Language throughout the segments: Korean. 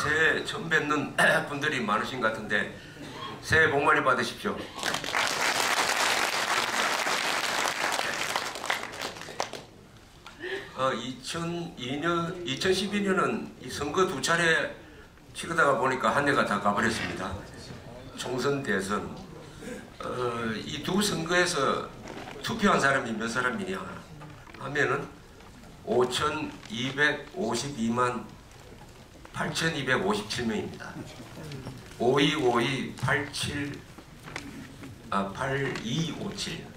새해 처음 뵙는 분들이 많으신 것 같은데 새해 복 많이 받으십시오. 2012년은 이 선거 두 차례 치르다가 보니까 한 해가 다 가버렸습니다. 총선, 대선. 이 두 선거에서 투표한 사람이 몇 사람이냐 하면은 5,252만 8,257명입니다. 8257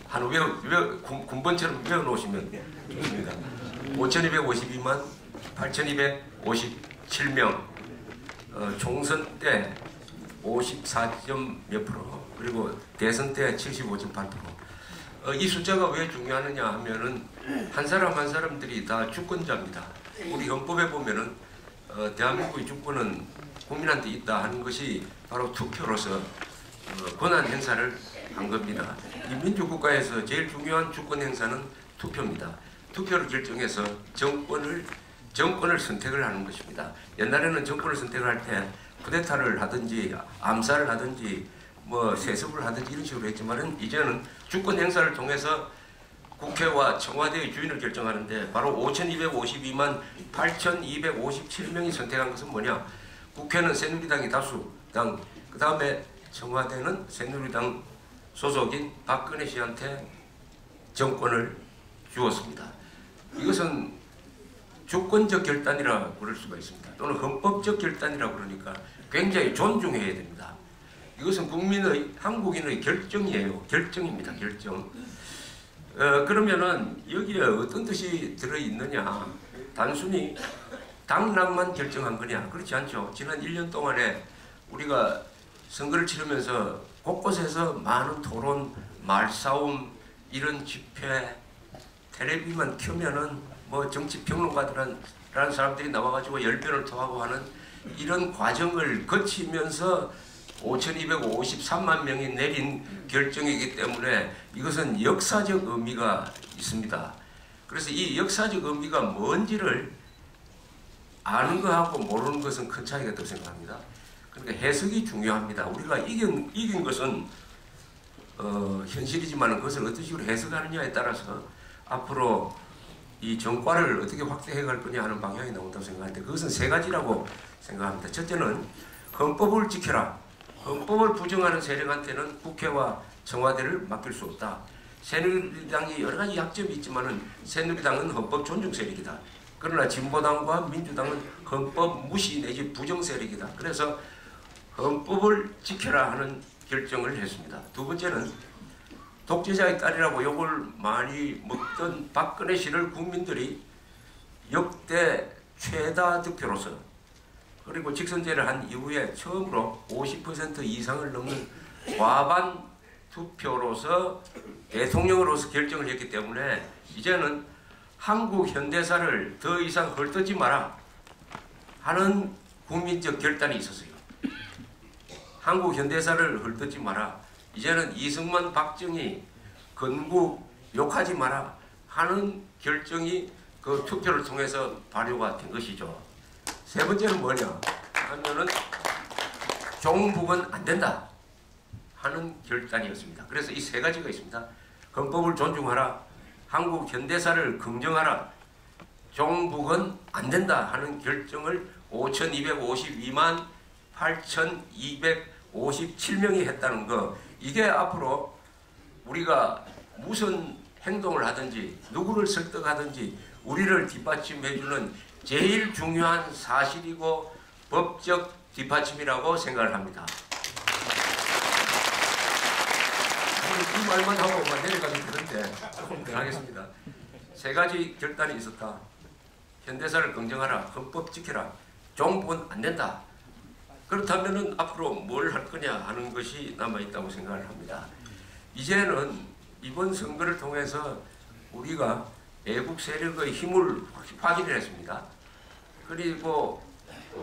한 군번처럼 외워놓으시면 좋습니다. 5,252만 8,257명. 총선 때 54점 몇 프로, 그리고 대선 때 75.8%. 이 숫자가 왜 중요하느냐 하면은 한 사람 한 사람들이 다 주권자입니다. 우리 헌법에 보면은 대한민국의 주권은 국민한테 있다 하는 것이 바로 투표로서 권한 행사를 한 겁니다. 이 민주국가에서 제일 중요한 주권 행사는 투표입니다. 투표를 결정해서 정권을 선택을 하는 것입니다. 옛날에는 정권을 선택을 할 때 쿠데타를 하든지 암살을 하든지 뭐 세습을 하든지 이런 식으로 했지만은 이제는 주권 행사를 통해서 국회와 청와대의 주인을 결정하는데 바로 5,252만 8,257명이 선택한 것은 뭐냐? 국회는 새누리당이 다수당, 그 다음에 청와대는 새누리당 소속인 박근혜 씨한테 정권을 주었습니다. 이것은 주권적 결단이라 부를 수가 있습니다. 또는 헌법적 결단이라 그러니까 굉장히 존중해야 됩니다. 이것은 한국인의 결정이에요. 결정입니다. 결정. 그러면은 여기에 어떤 뜻이 들어있느냐? 단순히 당락만 결정한 거냐? 그렇지 않죠. 지난 1년 동안에 우리가 선거를 치르면서 곳곳에서 많은 토론, 말싸움, 이런 집회, 텔레비만 켜면은 뭐 정치평론가들이라는 사람들이 나와가지고 열변을 토하고 하는 이런 과정을 거치면서 5,253만 명이 내린 결정이기 때문에 이것은 역사적 의미가 있습니다. 그래서 이 역사적 의미가 뭔지를 아는 것하고 모르는 것은 큰 차이가 있다고 생각합니다. 그러니까 해석이 중요합니다. 우리가 이긴 것은 현실이지만 그것을 어떤 식으로 해석하느냐에 따라서 앞으로 이 정과를 어떻게 확대해 갈 거냐 하는 방향이 나온다고 생각하는데 그것은 세 가지라고 생각합니다. 첫째는 헌법을 지켜라. 헌법을 부정하는 세력한테는 국회와 청와대를 맡길 수 없다. 새누리당이 여러 가지 약점이 있지만은 새누리당은 헌법 존중 세력이다. 그러나 진보당과 민주당은 헌법 무시 내지 부정 세력이다. 그래서 헌법을 지켜라 하는 결정을 했습니다. 두 번째는 독재자의 딸이라고 욕을 많이 먹던 박근혜 씨를 국민들이 역대 최다 득표로서 그리고 직선제를 한 이후에 처음으로 50% 이상을 넘는 과반 투표로서 대통령으로서 결정을 했기 때문에 이제는 한국 현대사를 더 이상 헐뜯지 마라 하는 국민적 결단이 있었어요. 한국 현대사를 헐뜯지 마라. 이제는 이승만, 박정희, 건국 욕하지 마라 하는 결정이 그 투표를 통해서 발효가 된 것이죠. 세 번째는 뭐냐 하면은 종북은 안 된다 하는 결단이었습니다. 그래서 이 세 가지가 있습니다. 헌법을 존중하라, 한국 현대사를 긍정하라, 종북은 안 된다 하는 결정을 5,252만 8,257명이 했다는 거, 이게 앞으로 우리가 무슨 행동을 하든지 누구를 설득하든지 우리를 뒷받침해주는 제일 중요한 사실이고 법적 뒷받침이라고 생각을 합니다. 이 말만 하고 내려가면 되는데 조금 더 하겠습니다. 세 가지 결단이 있었다. 현대사를 긍정하라, 헌법 지켜라, 종북은 안 된다. 그렇다면 앞으로 뭘 할 거냐 하는 것이 남아있다고 생각을 합니다. 이제는 이번 선거를 통해서 우리가 외국 세력의 힘을 확인을 했습니다. 그리고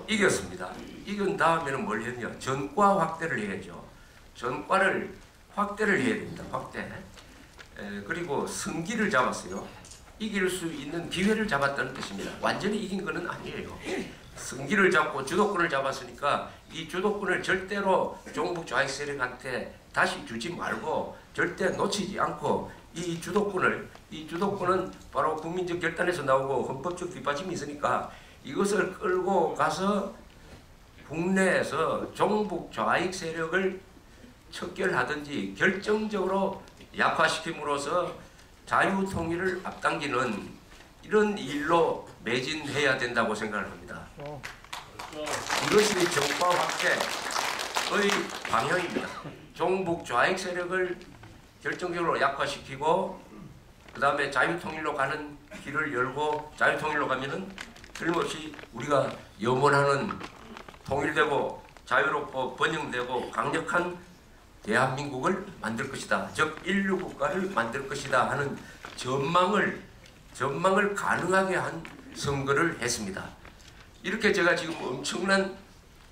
이겼습니다. 이긴 다음에는 뭘 했냐? 전과 확대를 해야죠. 전과를 확대를 해야 됩니다. 확대. 그리고 승기를 잡았어요. 이길 수 있는 기회를 잡았다는 뜻입니다. 완전히 이긴 것은 아니에요. 승기를 잡고 주도권을 잡았으니까 이 주도권을 절대로 종북 좌익 세력한테 다시 주지 말고 절대 놓치지 않고 이 주도권은 바로 국민적 결단에서 나오고 헌법적 뒷받침이 있으니까 이것을 끌고 가서 국내에서 종북 좌익 세력을 척결하든지 결정적으로 약화시킴으로써 자유통일을 앞당기는 이런 일로 매진해야 된다고 생각을 합니다. 이것이 정파 확대의 방향입니다. 종북 좌익 세력을 결정적으로 약화시키고 그 다음에 자유통일로 가는 길을 열고 자유통일로 가면은 틀림없이 우리가 염원하는 통일되고 자유롭고 번영되고 강력한 대한민국을 만들 것이다. 즉 인류국가를 만들 것이다 하는 전망을 가능하게 한 선거를 했습니다. 이렇게 제가 지금 엄청난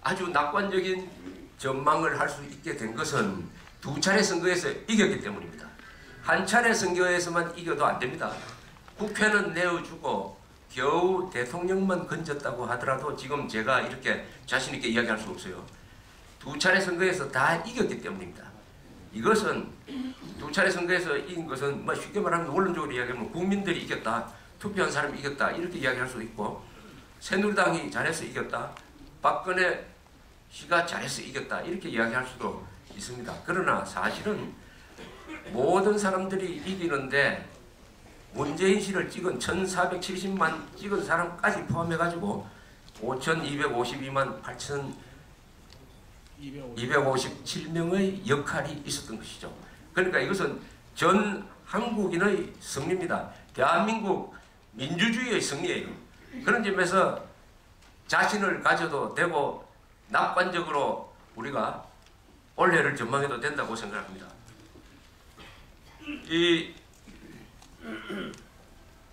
아주 낙관적인 전망을 할 수 있게 된 것은 두 차례 선거에서 이겼기 때문입니다. 한 차례 선거에서만 이겨도 안 됩니다. 국회는 내어주고 겨우 대통령만 건졌다고 하더라도 지금 제가 이렇게 자신 있게 이야기할 수 없어요. 두 차례 선거에서 다 이겼기 때문입니다. 이것은 두 차례 선거에서 이긴 것은 뭐 쉽게 말하면 원론적으로 이야기하면 국민들이 이겼다, 투표한 사람이 이겼다 이렇게 이야기할 수 있고 새누리당이 잘해서 이겼다, 박근혜 씨가 잘해서 이겼다 이렇게 이야기할 수도 있습니다. 그러나 사실은 모든 사람들이 이기는데 문재인 씨를 찍은 1470만 찍은 사람까지 포함해가지고 5252만 8257명의 역할이 있었던 것이죠. 그러니까 이것은 전 한국인의 승리입니다. 대한민국 민주주의의 승리예요. 그런 점에서 자신을 가져도 되고 낙관적으로 우리가 올해를 전망해도 된다고 생각합니다.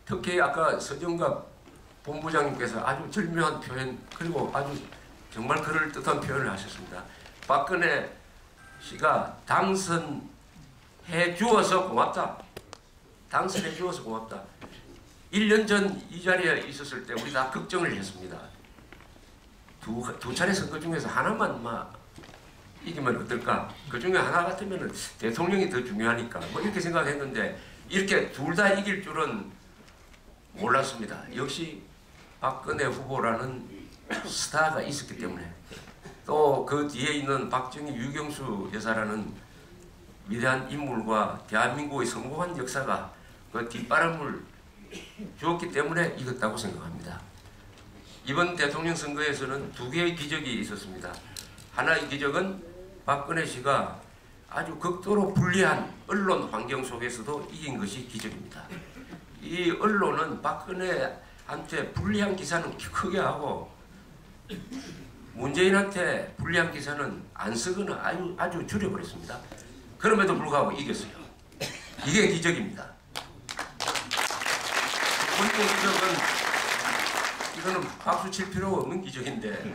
특히 아까 서정갑 본부장님께서 아주 절묘한 표현 그리고 아주 정말 그럴듯한 표현을 하셨습니다. 박근혜 씨가 당선해 주어서 고맙다. 당선해 주어서 고맙다. 1년 전 이 자리에 있었을 때 우리 다 걱정을 했습니다. 두 차례 선거 중에서 하나만 이기면 어떨까? 그 중에 하나 같으면 대통령이 더 중요하니까 뭐 이렇게 생각했는데 이렇게 둘 다 이길 줄은 몰랐습니다. 역시 박근혜 후보라는 스타가 있었기 때문에 또 그 뒤에 있는 박정희, 유경수 여사라는 위대한 인물과 대한민국의 성공한 역사가 그 뒷바람을 주었기 때문에 이겼다고 생각합니다. 이번 대통령 선거에서는 두 개의 기적이 있었습니다. 하나의 기적은 박근혜 씨가 아주 극도로 불리한 언론 환경 속에서도 이긴 것이 기적입니다. 이 언론은 박근혜한테 불리한 기사는 크게 하고 문재인한테 불리한 기사는 안 쓰거나 아주 줄여버렸습니다. 그럼에도 불구하고 이겼어요. 이게 기적입니다. 두 번째 기적은 이거는 박수 칠 필요가 없는 기적인데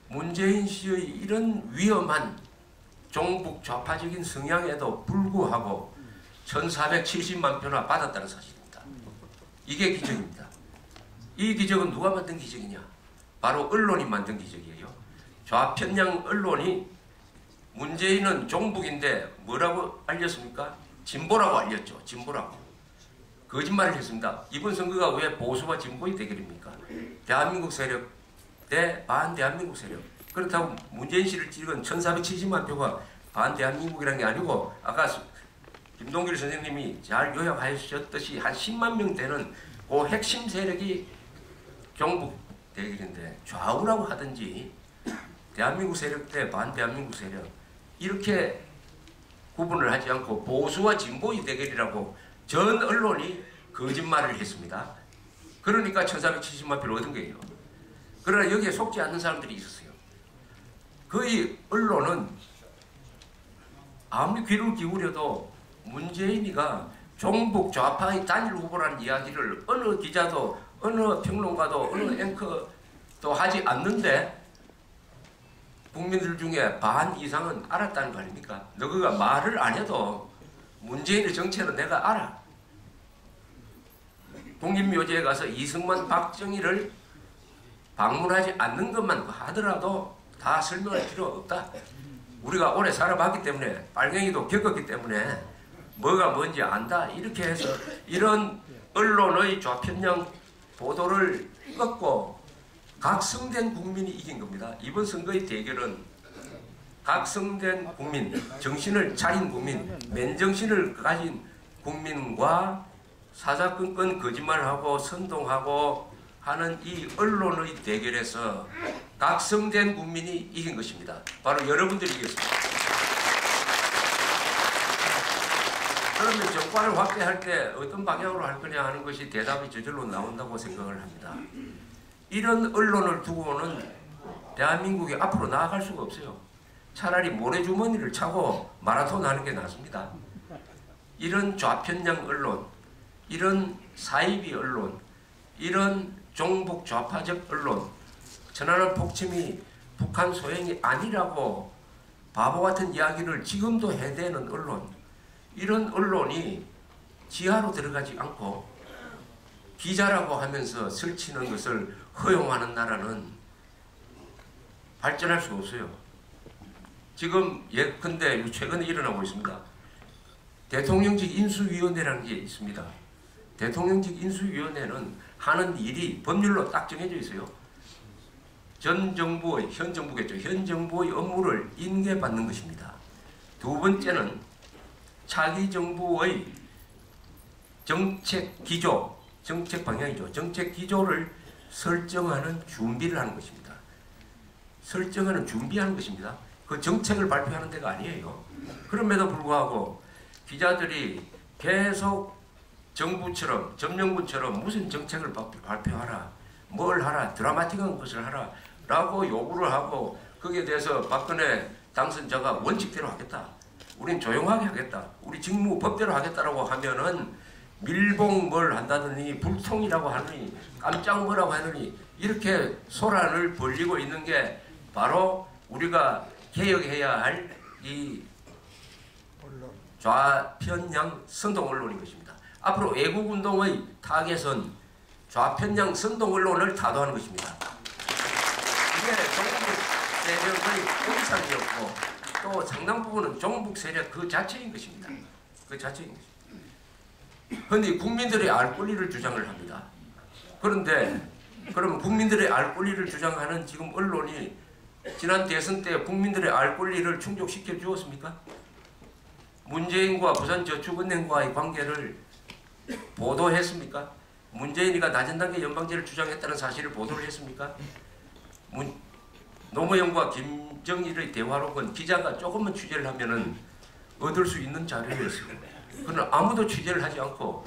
문재인 씨의 이런 위험한 종북 좌파적인 성향에도 불구하고 1470만 표나 받았다는 사실입니다. 이게 기적입니다. 이 기적은 누가 만든 기적이냐? 바로 언론이 만든 기적이에요. 좌편향 언론이 문재인은 종북인데 뭐라고 알렸습니까? 진보라고 알렸죠. 진보라고. 거짓말을 했습니다. 이번 선거가 왜 보수와 진보의 대결입니까? 대한민국 세력 대 반대한민국 세력. 그렇다고 문재인 씨를 찍은 1470만 표가 반대한민국이라는 게 아니고 아까 김동길 선생님이 잘 요약하셨듯이 한 10만 명 되는 그 핵심 세력이 종북 대결인데 좌우라고 하든지 대한민국 세력 대 반대한민국 세력 이렇게 구분을 하지 않고 보수와 진보의 대결이라고 전 언론이 거짓말을 했습니다. 그러니까 1470만 표를 얻은 거예요. 그러나 여기에 속지 않는 사람들이 있었어요. 거의 언론은 아무리 귀를 기울여도 문재인이가 종북 좌파의 단일 후보라는 이야기를 어느 기자도 어느 평론가도 어느 앵커도 하지 않는데 국민들 중에 반 이상은 알았다는 거 아닙니까? 너가 말을 안 해도 문재인의 정체는 내가 알아. 국립묘지에 가서 이승만, 박정희를 방문하지 않는 것만 하더라도 다 설명할 필요 없다. 우리가 오래 살아봤기 때문에 빨갱이도 겪었기 때문에 뭐가 뭔지 안다. 이렇게 해서 이런 언론의 좌편향 보도를 꺾고 각성된 국민이 이긴 겁니다. 이번 선거의 대결은 각성된 국민, 정신을 차린 국민, 맨정신을 가진 국민과 사사건건 거짓말하고 선동하고 하는 이 언론의 대결에서 각성된 국민이 이긴 것입니다. 바로 여러분들이 이겼습니다. 그러면 정권을 확대할 때 어떤 방향으로 할 거냐 하는 것이 대답이 저절로 나온다고 생각을 합니다. 이런 언론을 두고는 대한민국이 앞으로 나아갈 수가 없어요. 차라리 모래주머니를 차고 마라톤 하는 게 낫습니다. 이런 좌편향 언론, 이런 사이비 언론, 이런 종북 좌파적 언론, 천안함 폭침이 북한 소행이 아니라고 바보 같은 이야기를 지금도 해대는 언론, 이런 언론이 지하로 들어가지 않고 기자라고 하면서 설치는 것을 허용하는 나라는 발전할 수 없어요. 지금 예컨대 최근에 일어나고 있습니다. 대통령직 인수위원회라는 게 있습니다. 대통령직 인수위원회는 하는 일이 법률로 딱 정해져 있어요. 전 정부의, 현 정부겠죠. 현 정부의 업무를 인계받는 것입니다. 두 번째는 차기 정부의 정책 기조, 정책 방향이죠. 정책 기조를 설정하는 준비를 하는 것입니다. 설정하는 준비하는 것입니다. 그 정책을 발표하는 데가 아니에요. 그럼에도 불구하고 기자들이 계속 정부처럼, 점령군처럼 무슨 정책을 발표하라, 뭘 하라, 드라마틱한 것을 하라 라고 요구를 하고 거기에 대해서 박근혜 당선자가 원칙대로 하겠다. 우린 조용하게 하겠다. 우리 직무 법대로 하겠다라고 하면은 밀봉 뭘 한다더니 불통이라고 하느니 깜짝 뭐라고 하느니 이렇게 소란을 벌리고 있는 게 바로 우리가 개혁해야 할 이 좌편향 선동 언론인 것입니다. 앞으로 애국운동의 타겟은 좌편향 선동 언론을 타도하는 것입니다. 이게 종북 세력의 공산이었고 또 상당 부분은 종북 세력 그 자체인 것입니다. 그 자체인 것입니다. 그런데 국민들의 알 권리를 주장을 합니다. 그런데 그러면 국민들의 알 권리를 주장하는 지금 언론이 지난 대선 때 국민들의 알 권리를 충족시켜 주었습니까? 문재인과 부산저축은행과의 관계를 보도했습니까? 문재인이가 낮은 단계 연방제를 주장했다는 사실을 보도를 했습니까? 노무현과 김정일의 대화록은 기자가 조금만 취재를 하면은 얻을 수 있는 자료였어요. 그러나 아무도 취재를 하지 않고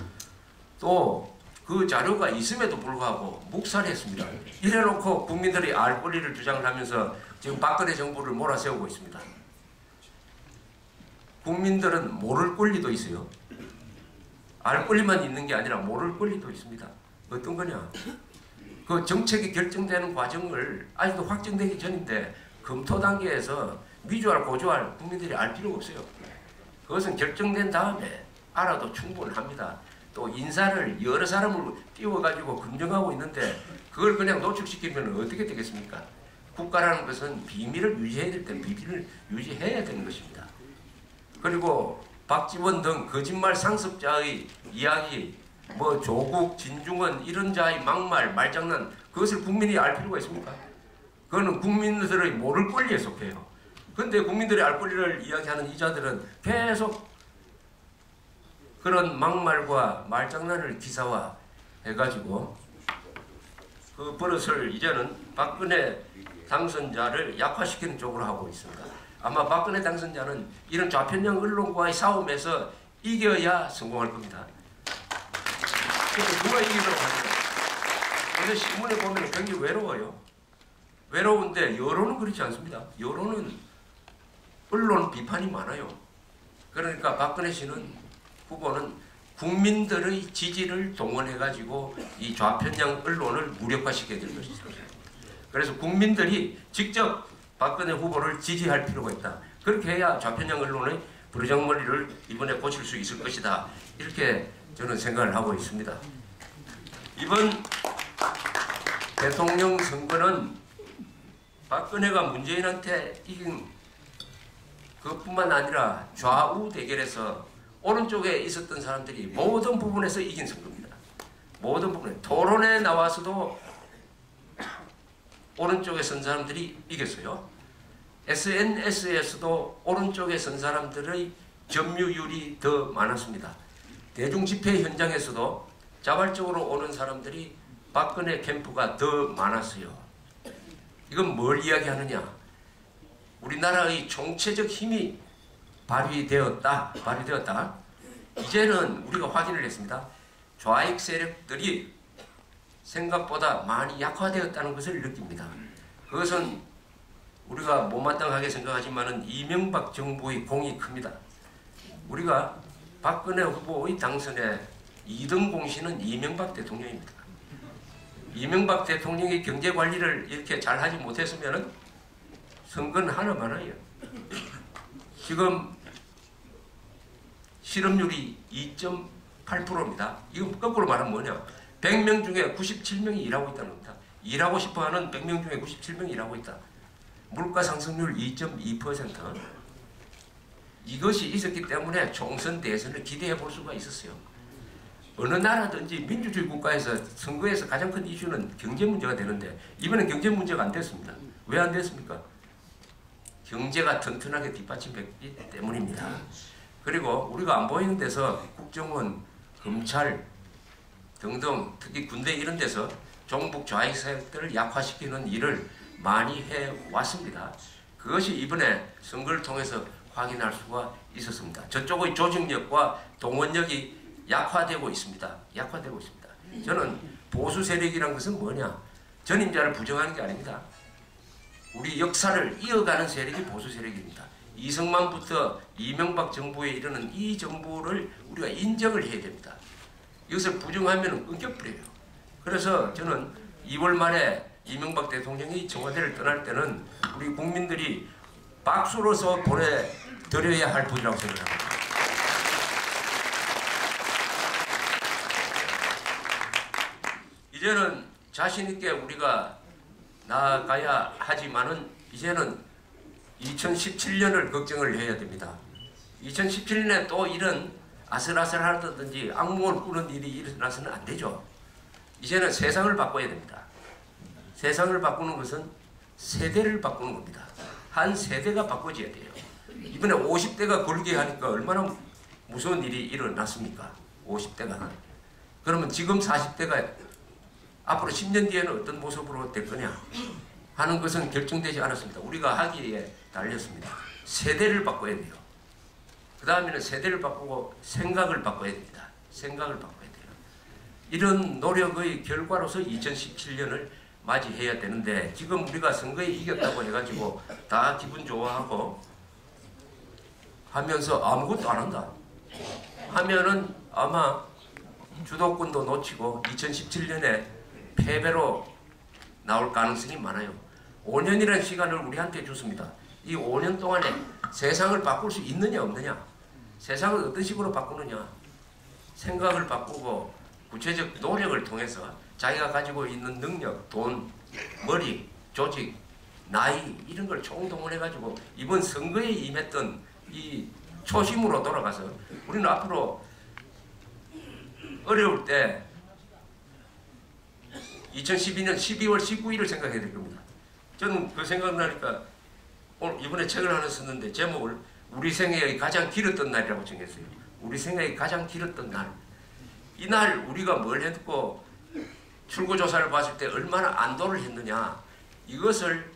또 그 자료가 있음에도 불구하고 묵살했습니다. 이래놓고 국민들이 알 권리를 주장을 하면서 지금 박근혜 정부를 몰아세우고 있습니다. 국민들은 모를 권리도 있어요. 알 권리만 있는 게 아니라 모를 권리도 있습니다. 어떤 거냐? 그 정책이 결정되는 과정을 아직도 확정되기 전인데 검토 단계에서 미주알 고주알 국민들이 알 필요가 없어요. 그것은 결정된 다음에 알아도 충분합니다. 또 인사를 여러 사람을 띄워가지고 검증하고 있는데 그걸 그냥 노출시키면 어떻게 되겠습니까? 국가라는 것은 비밀을 유지해야 될 때 비밀을 유지해야 되는 것입니다. 그리고 박지원 등 거짓말 상습자의 이야기, 뭐 조국, 진중권 이런 자의 막말, 말장난 그것을 국민이 알 필요가 있습니까? 그거는 국민들의 모를 권리에 속해요. 그런데 국민들의 알 권리를 이야기하는 이자들은 계속 그런 막말과 말장난을 기사화해가지고 그 버릇을 이제는 박근혜 당선자를 약화시키는 쪽으로 하고 있습니다. 아마 박근혜 당선자는 이런 좌편향 언론과의 싸움에서 이겨야 성공할 겁니다. 그래서 누가 이기려고 합니다. 근데 신문에 보면 굉장히 외로워요. 외로운데 여론은 그렇지 않습니다. 여론은 언론 비판이 많아요. 그러니까 박근혜 씨는 후보는 국민들의 지지를 동원해가지고 이 좌편향 언론을 무력화시켜야 될 것이죠. 그래서 국민들이 직접 박근혜 후보를 지지할 필요가 있다. 그렇게 해야 좌편향 언론의 부르장머리를 이번에 고칠 수 있을 것이다. 이렇게 저는 생각을 하고 있습니다. 이번 대통령 선거는 박근혜가 문재인한테 이긴 그것뿐만 아니라 좌우 대결에서 오른쪽에 있었던 사람들이 모든 부분에서 이긴 선거입니다. 모든 부분에 토론에 나와서도 오른쪽에 선 사람들이 이겼어요. SNS에서도 오른쪽에 선 사람들의 점유율이 더 많았습니다. 대중집회 현장에서도 자발적으로 오는 사람들이 박근혜 캠프가 더 많았어요. 이건 뭘 이야기하느냐? 우리나라의 총체적 힘이 발휘되었다. 이제는 우리가 확인을 했습니다. 좌익 세력들이 생각보다 많이 약화되었다는 것을 느낍니다. 그것은 우리가 못마땅하게 생각하지만 이명박 정부의 공이 큽니다. 우리가 박근혜 후보의 당선에 2등 공신은 이명박 대통령입니다. 이명박 대통령이 경제관리를 이렇게 잘하지 못했으면 선거는 하나 많아요. 지금 실업률이 2.8%입니다. 이건 거꾸로 말하면 뭐냐? 100명 중에 97명이 일하고 있다는 겁니다. 일하고 싶어하는 100명 중에 97명이 일하고 있다. 물가 상승률 2.2%. 이것이 있었기 때문에 총선 대선을 기대해 볼 수가 있었어요. 어느 나라든지 민주주의 국가에서 선거에서 가장 큰 이슈는 경제 문제가 되는데 이번엔 경제 문제가 안 됐습니다. 왜 안 됐습니까? 경제가 튼튼하게 뒷받침됐기 때문입니다. 그리고 우리가 안 보이는 데서 국정원, 검찰 등등 특히 군대 이런 데서 종북 좌익 세력들을 약화시키는 일을 많이 해왔습니다. 그것이 이번에 선거를 통해서 확인할 수가 있었습니다. 저쪽의 조직력과 동원력이 약화되고 있습니다. 저는 보수 세력이란 것은 뭐냐? 전임자를 부정하는 게 아닙니다. 우리 역사를 이어가는 세력이 보수 세력입니다. 이승만부터 이명박 정부에 이르는 이 정부를 우리가 인정을 해야 됩니다. 이것을 부정하면 끊겨버려요. 그래서 저는 2월 말에 이명박 대통령이 청와대를 떠날 때는 우리 국민들이 박수로서 보내드려야 할 분이라고 생각합니다. 이제는 자신있게 우리가 나아가야 하지만은 이제는 2017년을 걱정을 해야 됩니다. 2017년에 또 이런 아슬아슬하다든지 악몽을 꾸는 일이 일어나서는 안 되죠. 이제는 세상을 바꿔야 됩니다. 세상을 바꾸는 것은 세대를 바꾸는 겁니다. 한 세대가 바꿔져야 돼요. 이번에 50대가 걸게 하니까 얼마나 무서운 일이 일어났습니까? 50대가. 그러면 지금 40대가 앞으로 10년 뒤에는 어떤 모습으로 될 거냐 하는 것은 결정되지 않았습니다. 우리가 하기에 달렸습니다. 세대를 바꿔야 돼요. 그 다음에는 세대를 바꾸고 생각을 바꿔야 됩니다. 생각을 바꿔야 돼요. 이런 노력의 결과로서 2017년을 맞이해야 되는데 지금 우리가 선거에 이겼다고 해가지고 다 기분 좋아하고 하면서 아무것도 안 한다 하면은 아마 주도권도 놓치고 2017년에 패배로 나올 가능성이 많아요. 5년이라는 시간을 우리한테 줬습니다. 이 5년 동안에 세상을 바꿀 수 있느냐 없느냐, 세상을 어떤 식으로 바꾸느냐, 생각을 바꾸고 구체적 노력을 통해서 자기가 가지고 있는 능력, 돈, 머리, 조직, 나이 이런 걸 총동원해가지고 이번 선거에 임했던 이 초심으로 돌아가서 우리는 앞으로 어려울 때 2012년 12월 19일을 생각해야 될 겁니다. 저는 그 생각나니까 오늘 이번에 책을 하나 썼는데 제목을 우리 생애의 가장 길었던 날이라고 정했어요. 우리 생애의 가장 길었던 날. 이날 우리가 뭘 했고 출구조사를 봤을 때 얼마나 안도를 했느냐, 이것을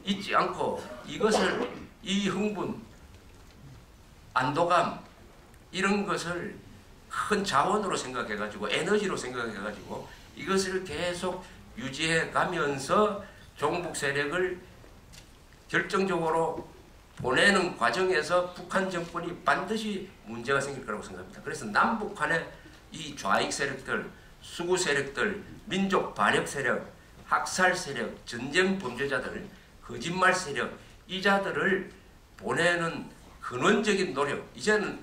잊지 않고 이것을 이 흥분, 안도감 이런 것을 큰 자원으로 생각해가지고 에너지로 생각해가지고 이것을 계속 유지해 가면서 종북 세력을 결정적으로 보내는 과정에서 북한 정권이 반드시 문제가 생길 거라고 생각합니다. 그래서 남북 간의 이 좌익 세력들, 수구 세력들, 민족 반역 세력, 학살 세력, 전쟁 범죄자들, 거짓말 세력, 이 자들을 보내는 근원적인 노력, 이제는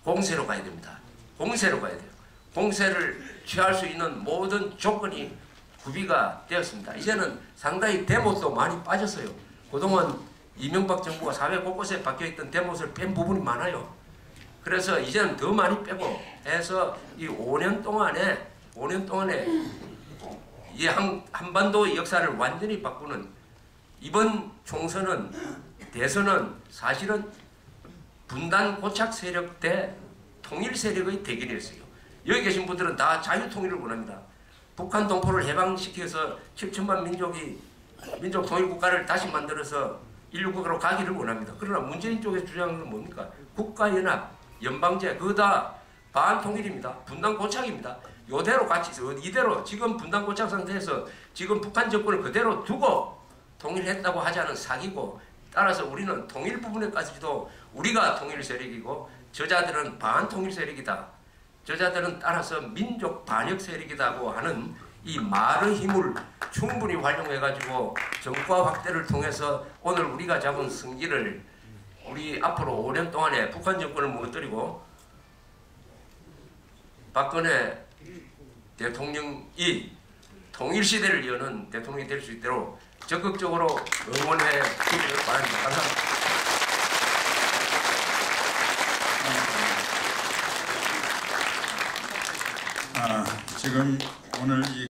공세로 가야 됩니다. 공세로 가야 돼요. 공세를 취할 수 있는 모든 조건이 구비가 되었습니다. 이제는 상당히 대못도 많이 빠졌어요. 그동안 이명박 정부가 사회 곳곳에 박혀있던 대못을 뺀 부분이 많아요. 그래서 이제는 더 많이 빼고 해서 이 5년 동안에 이 한반도 역사를 완전히 바꾸는 이번 총선은 대선은 사실은 분단 고착 세력 대 통일 세력의 대결이었어요. 여기 계신 분들은 다 자유통일을 원합니다. 북한 동포를 해방시켜서 7천만 민족 통일국가를 다시 만들어서 인류국가로 가기를 원합니다. 그러나 문재인 쪽에서 주장하는 건 뭡니까? 국가연합, 연방제, 그거 다 반통일입니다. 분단 고착입니다. 이대로 같이 이대로 지금 분단 고착 상태에서 지금 북한 정권을 그대로 두고 통일했다고 하자는 사기고, 따라서 우리는 통일 부분에까지도 우리가 통일 세력이고 저자들은 반통일 세력이다. 저자들은 따라서 민족 반역 세력이라고 하는 이 말의 힘을 충분히 활용해가지고 정과 확대를 통해서 오늘 우리가 잡은 승기를 우리 앞으로 5년 동안에 북한 정권을 무너뜨리고 박근혜 대통령이 통일시대를 여는 대통령이 될 수 있도록 적극적으로 응원해 주시길 바랍니다. 감사합니다. 지금 오늘 이